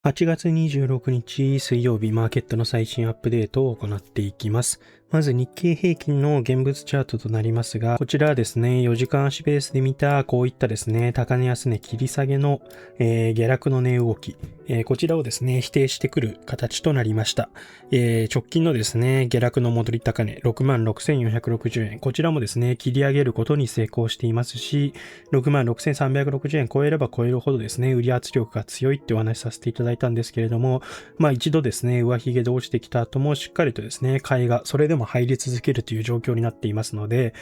8月26日水曜日マーケットの最新アップデートを行っていきます。まず日経平均の現物チャートとなりますが、こちらはですね、4時間足ベースで見たこういったですね、高値安値切り下げの、下落の値動き、こちらをですね、否定してくる形となりました。直近のですね、下落の戻り高値、66,460円。こちらもですね、切り上げることに成功していますし、66,360円超えれば超えるほどですね、売り圧力が強いってお話しさせていただいたんですけれども、一度ですね、上髭で落ちてきた後もしっかりとですね、買いがそれでも入り続けるという状況になっていますので、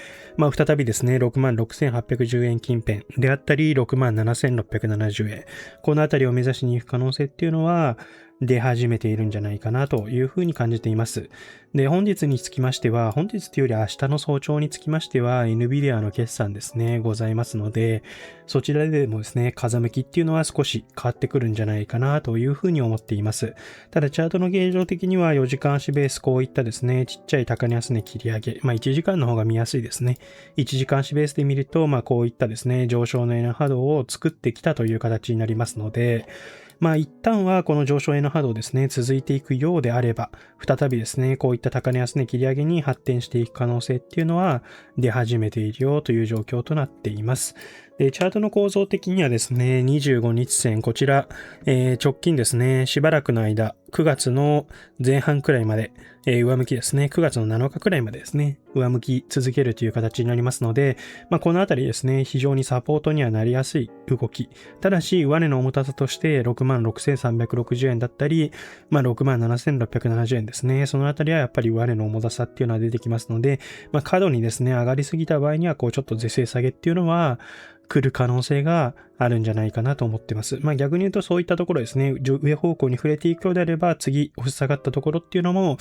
再びですね、66,810円近辺であったり、67,670円。このあたりを目指しに行く可能性っていうのは、出始めているんじゃないかなというふうに感じています。で、本日につきましては、本日というより明日の早朝につきましては、NVIDIA の決算ですね、ございますので、そちらでもですね、風向きっていうのは少し変わってくるんじゃないかなというふうに思っています。ただ、チャートの形状的には4時間足ベース、こういったですね、ちっちゃい高値安値切り上げ、1時間の方が見やすいですね。1時間足ベースで見ると、こういったですね、上昇の円波動を作ってきたという形になりますので、一旦はこの上昇への波動ですね、続いていくようであれば、再びですね、こういった高値安値切り上げに発展していく可能性っていうのは出始めているよという状況となっています。で、チャートの構造的にはですね、25日線、こちら、直近ですね、しばらくの間、9月の前半くらいまで、上向きですね、9月の7日くらいまでですね、上向き続けるという形になりますので、このあたりですね、非常にサポートにはなりやすい動き。ただし、上値の重たさとして66,360円だったり、67,670円ですね。そのあたりはやっぱり上値の重たさっていうのは出てきますので、過度にですね、上がりすぎた場合には、ちょっと是正下げっていうのは、来る可能性があるんじゃないかなと思ってます。逆に言うとそういったところですね、上方向に触れていくようであれば、次、押し下がったところっていうのも、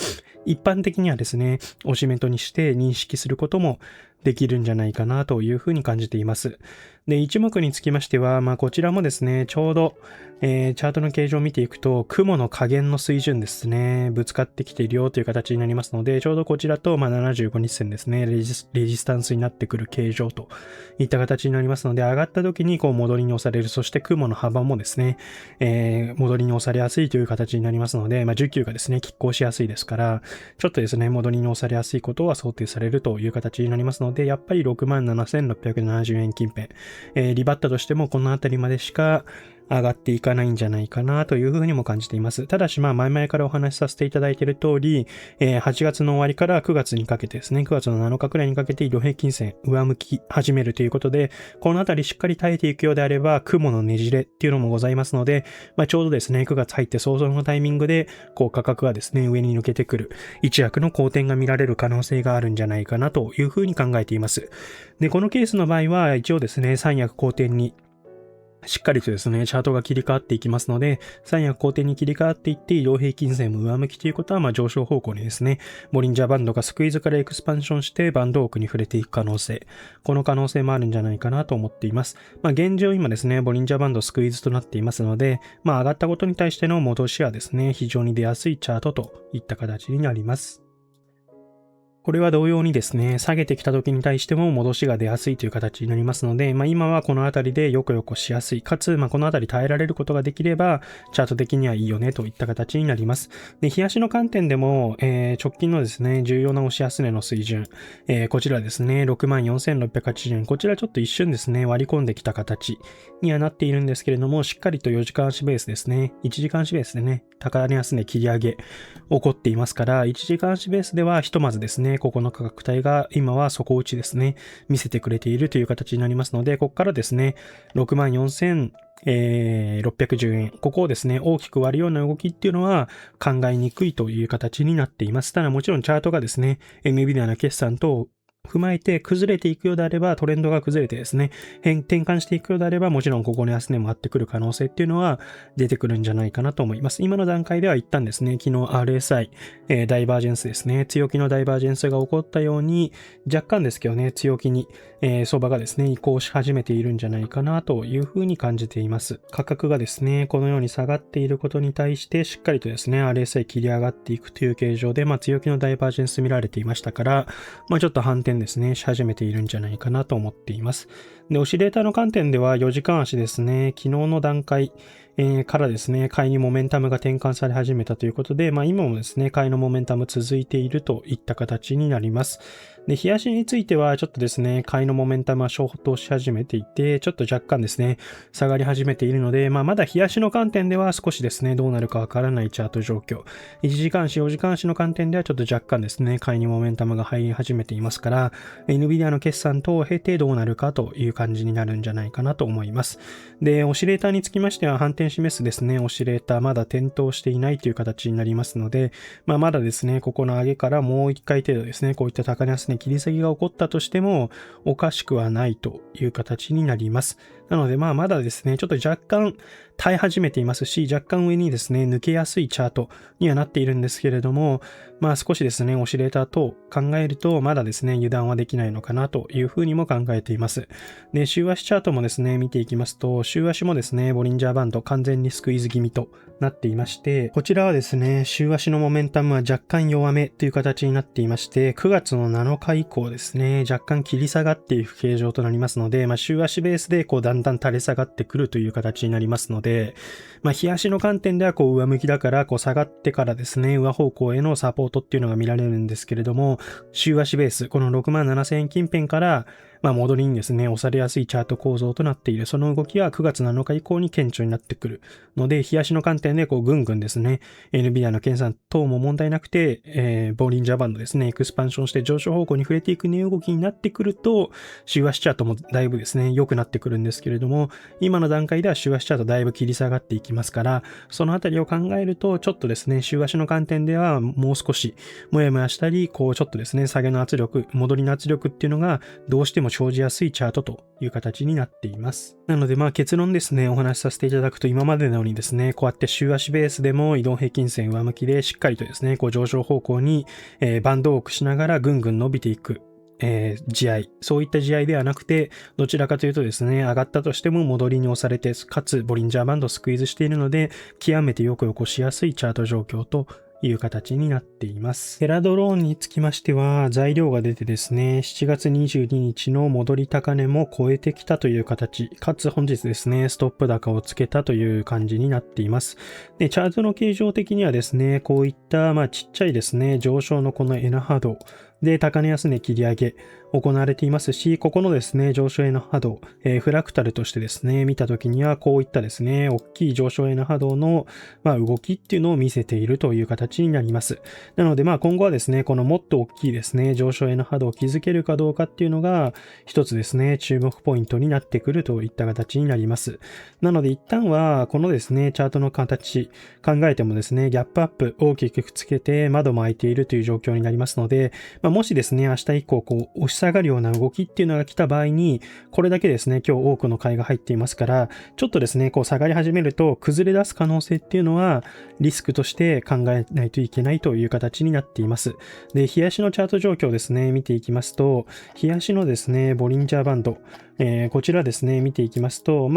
一般的にはですね、押し目とにして認識することもできるんじゃないかなというふうに感じています。で、一目につきましては、こちらもですね、ちょうど、チャートの形状を見ていくと、雲の下限の水準ですね、ぶつかってきているよという形になりますので、ちょうどこちらと、75日線ですね、レジスタンスになってくる形状といった形になりますので、上がった時に戻りに押される、そして雲の幅もですね、戻りに押されやすいという形になりますので、需給がですね、拮抗しやすいですから、ちょっとですね、戻りに押されやすいことは想定されるという形になりますので、やっぱり67,670円近辺、リバッタとしてもこのあたりまでしか上がっていかないんじゃないかなというふうにも感じています。ただし前々からお話しさせていただいている通り、8月の終わりから9月にかけてですね、9月の7日くらいにかけて移動平均線上向き始めるということで、このあたりしっかり耐えていくようであれば、雲のねじれっていうのもございますので、ちょうどですね、9月入って早々のタイミングで、価格がですね、上に抜けてくる、一躍の好転が見られる可能性があるんじゃないかなというふうに考えています。で、このケースの場合は、一応ですね、三役好転にしっかりとですね、チャートが切り替わっていきますので、三役好転に切り替わっていって、移動平均線も上向きということは、上昇方向にですね、ボリンジャーバンドがスクイーズからエクスパンションして、バンド奥に触れていく可能性。この可能性もあるんじゃないかなと思っています。現状今ですね、ボリンジャーバンドスクイーズとなっていますので、上がったことに対しての戻しはですね、非常に出やすいチャートといった形になります。これは同様にですね、下げてきた時に対しても戻しが出やすいという形になりますので、今はこのあたりでよこよこしやすい、かつ、このあたり耐えられることができれば、チャート的にはいいよねといった形になります。で、日足の観点でも、直近のですね、重要な押し安値の水準、こちらですね、64,680円、こちらちょっと一瞬ですね、割り込んできた形にはなっているんですけれども、しっかりと4時間足ベースですね、1時間足ベースでね、高値安値切り上げ、起こっていますから、1時間足ベースではひとまずですね、ここの価格帯が今は底打ちですね、見せてくれているという形になりますので、ここからですね、64,610円。ここをですね、大きく割るような動きっていうのは考えにくいという形になっています。ただもちろんチャートがですね、NVIDIA の決算と踏まえて崩れていくようであれば、トレンドが崩れてですね、転換していくようであれば、もちろんここの安値もあってくる可能性っていうのは出てくるんじゃないかなと思います。今の段階では一旦ですね、昨日 RSI、ダイバージェンスですね、強気のダイバージェンスが起こったように、若干ですけどね、強気に、相場がですね、移行し始めているんじゃないかなというふうに感じています。価格がですね、このように下がっていることに対して、しっかりとですね、RSI 切り上がっていくという形状で、強気のダイバージェンス見られていましたから、ちょっと反転ですね、し始めているんじゃないかなと思っています。で、オシレーターの観点では4時間足ですね、昨日の段階、からですね、買いにモメンタムが転換され始めたということで、今もですね、買いのモメンタム続いているといった形になります。で、冷やしについてはちょっとですね、買いのモメンタムは消耗し始めていて、ちょっと若干ですね、下がり始めているので、まだ冷やしの観点では少しですね、どうなるかわからないチャート状況。1時間足、4時間足の観点ではちょっと若干ですね、買いにモメンタムが入り始めていますから、NVIDIA の決算等を経てどうなるかという感じになるんじゃないかなと思います。で、オシレーターにつきましては反転示すですね、オシレーターまだ点灯していないという形になりますので、まだですね、ここの上げからもう1回程度ですね、こういった高値安値切り下げが起こったとしてもおかしくはないという形になります。なのでまだですね、ちょっと若干耐え始めていますし、若干上にですね、抜けやすいチャートにはなっているんですけれども、少しですね、オシレーター等考えると、まだですね、油断はできないのかなというふうにも考えています。で、週足チャートもですね、見ていきますと、週足もですね、ボリンジャーバンド完全にスクイーズ気味となっていまして、こちらはですね、週足のモメンタムは若干弱めという形になっていまして、9月の7日以降ですね、若干切り下がっていく形状となりますので、週足ベースでだんだん垂れ下がってくるという形になりますので、日足の観点では上向きだから下がってからですね、上方向へのサポートっていうのが見られるんですけれども、週足ベース、この67000円近辺から戻りにですね、押されやすいチャート構造となっている。その動きは9月7日以降に顕著になってくるので、日足の観点でぐんぐんですね、NVIDIA の計算等も問題なくて、ボリンジャーバンドですね、エクスパンションして上昇方向に触れていく値動きになってくると、週足チャートもだいぶですね、良くなってくるんですけれども、今の段階では週足チャートだいぶ切り下がっていきますから、そのあたりを考えると、ちょっとですね、週足の観点ではもう少しもやもやしたり、ちょっとですね、下げの圧力、戻りの圧力っていうのがどうしても生じやすいチャートという形になっています。なので結論ですね、お話しさせていただくと今までのようにですね、こうやって週足ベースでも移動平均線上向きでしっかりとですね、上昇方向に、バンドを多くしながらぐんぐん伸びていく。試合。そういった試合ではなくて、どちらかというとですね、上がったとしても戻りに押されて、かつボリンジャーバンドをスクイーズしているので、極めてよく起こしやすいチャート状況という形になっています。テラドローンにつきましては、材料が出てですね、7月22日の戻り高値も超えてきたという形、かつ本日ですね、ストップ高をつけたという感じになっています。で、チャートの形状的にはですね、こういったちっちゃいですね、上昇のこのN波動で高値安値切り上げ行われていますし、ここのですね、上昇N波動、フラクタルとしてですね、見たときにはこういったですね、大きい上昇N波動の動きっていうのを見せているという形になります。なので今後はですね、このもっと大きいですね、上昇N波動を築けるかどうかっていうのが一つですね、注目ポイントになってくるといった形になります。なので一旦はこのですね、チャートの形考えてもですね、ギャップアップ大きくつけて窓も開いているという状況になりますので、もしですね、明日以降押し下がるような動きっていうのが来た場合に、これだけですね、今日多くの買いが入っていますから、ちょっとですね、下がり始めると崩れ出す可能性っていうのはリスクとして考えないといけないという形になっています。で、日足のチャート状況ですね、見ていきますと、日足のですね、ボリンジャーバンド、こちらですね、見ていきますと、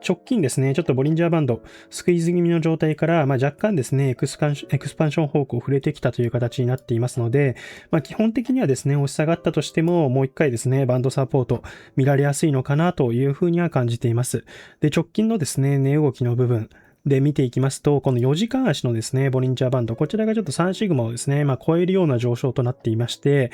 直近ですね、ちょっとボリンジャーバンド、スクイーズ気味の状態から、若干ですね、エクスパンション方向を触れてきたという形になっていますので、基本的にはですね、押し下がったとしても、もう一回ですね、バンドサポート見られやすいのかなというふうには感じています。で、直近のですね、値動きの部分、で見ていきますと、この4時間足のですね、ボリンジャーバンド、こちらがちょっと3シグマをですね、超えるような上昇となっていまして、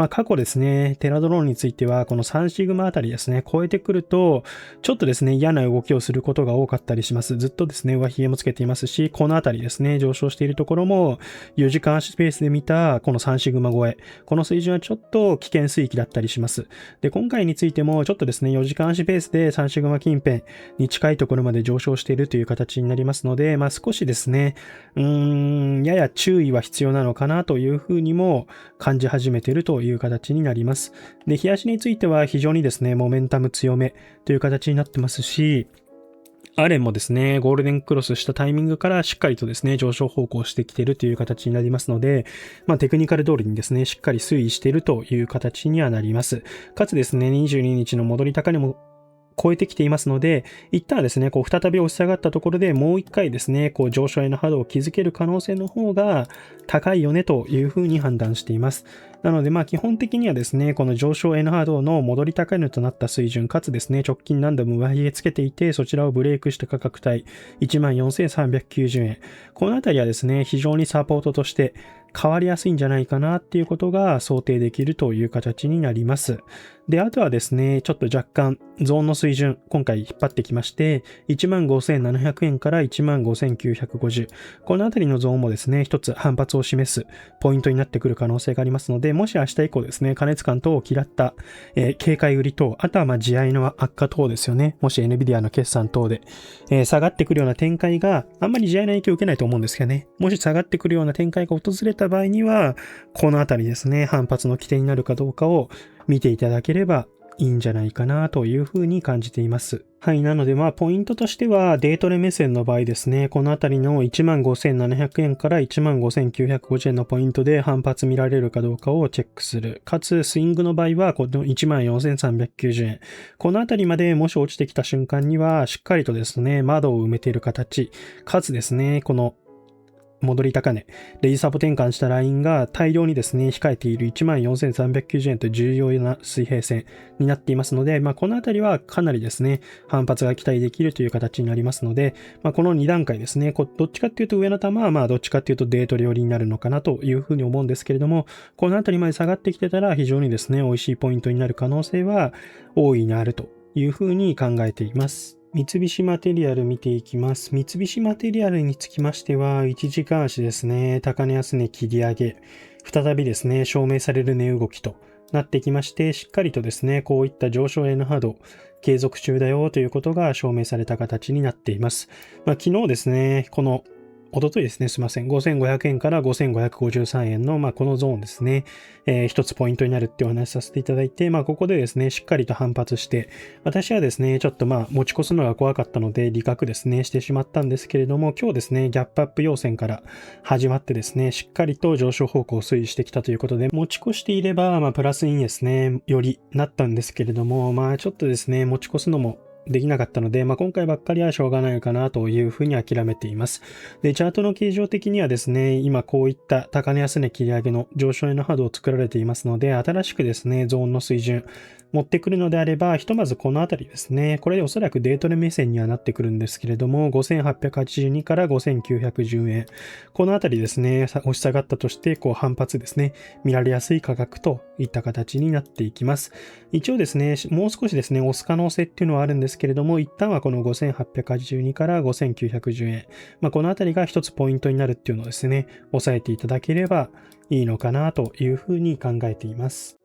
過去ですね、テラドローンについては、この3シグマあたりですね、超えてくると、ちょっとですね、嫌な動きをすることが多かったりします。ずっとですね、上髭もつけていますし、このあたりですね、上昇しているところも、4時間足スペースで見た、この3シグマ超え、この水準はちょっと危険水域だったりします。で、今回についても、ちょっとですね、4時間足ペースで3シグマ近辺に近いところまで上昇しているという形になりますので、少しですね、やや注意は必要なのかなというふうにも感じ始めているという形になります。で、日足については非常にですね、モメンタム強めという形になってますし、アレンもですね、ゴールデンクロスしたタイミングからしっかりとですね、上昇方向してきているという形になりますので、テクニカル通りにですね、しっかり推移しているという形にはなります。かつですね、22日の戻り高値も超えてきていますので、一旦はですね、再び押し下がったところでもう一回ですね、上昇への波動を築ける可能性の方が高いよねというふうに判断しています。なので、基本的にはですね、この上昇への波動の戻り高値となった水準、かつですね、直近何度も上髭つけていて、そちらをブレイクした価格帯、14,390円。このあたりはですね、非常にサポートとして変わりやすいんじゃないかなっていうことが想定できるという形になります。で、あとはですね、ちょっと若干ゾーンの水準、今回引っ張ってきまして、15,700円から15,950。このあたりのゾーンもですね、一つ反発を示すポイントになってくる可能性がありますので、もし明日以降ですね、過熱感等を嫌った、警戒売り等、あとは地合いの悪化等ですよね。もし NVIDIA の決算等で、下がってくるような展開があんまり地合いの影響を受けないと思うんですけどね。もし下がってくるような展開が訪れた場合には、このあたりですね、反発の起点になるかどうかを見ていただければいいんじゃないかなというふうに感じています。はい。なので、ポイントとしては、デートレ目線の場合ですね、このあたりの15,700円から15,950円のポイントで反発見られるかどうかをチェックする。かつ、スイングの場合は、この14,390円。このあたりまでもし落ちてきた瞬間には、しっかりとですね、窓を埋めている形。かつですね、この戻り高値、レイサポ転換したラインが大量にですね、控えている14,390円と重要な水平線になっていますので、このあたりはかなりですね、反発が期待できるという形になりますので、この2段階ですね、どっちかっていうと上の玉はどっちかっていうとデート寄りになるのかなというふうに思うんですけれども、このあたりまで下がってきてたら非常にですね、美味しいポイントになる可能性は大いにあるというふうに考えています。三菱マテリアル見ていきます。三菱マテリアルにつきましては、1時間足ですね、高値安値切り上げ、再びですね、証明される値動きとなってきまして、しっかりとですね、こういった上昇への波動、継続中だよということが証明された形になっています。昨日ですね、おとといですね、すいません。5,500円から5,553円の、このゾーンですね。一つポイントになるってお話しさせていただいて、ここでですね、しっかりと反発して、私はですね、ちょっと持ち越すのが怖かったので、利確ですね、してしまったんですけれども、今日ですね、ギャップアップ要線から始まってですね、しっかりと上昇方向を推移してきたということで、持ち越していれば、プラスにですね、よりなったんですけれども、ちょっとですね、持ち越すのもできなかったので、今回ばっかりはしょうがないかなというふうに諦めています。で、チャートの形状的にはですね、今こういった高値安値切り上げの上昇への波動を作られていますので、新しくですね、ゾーンの水準、持ってくるのであれば、ひとまずこのあたりですね、これでおそらくデートレ目線にはなってくるんですけれども、5,882から5,910円。このあたりですね、押し下がったとして、反発ですね、見られやすい価格といった形になっていきます。一応ですね、もう少しですね、押す可能性っていうのはあるんですけれども、一旦はこの5,882から5,910円。このあたりが一つポイントになるっていうのをですね、押さえていただければいいのかなというふうに考えています。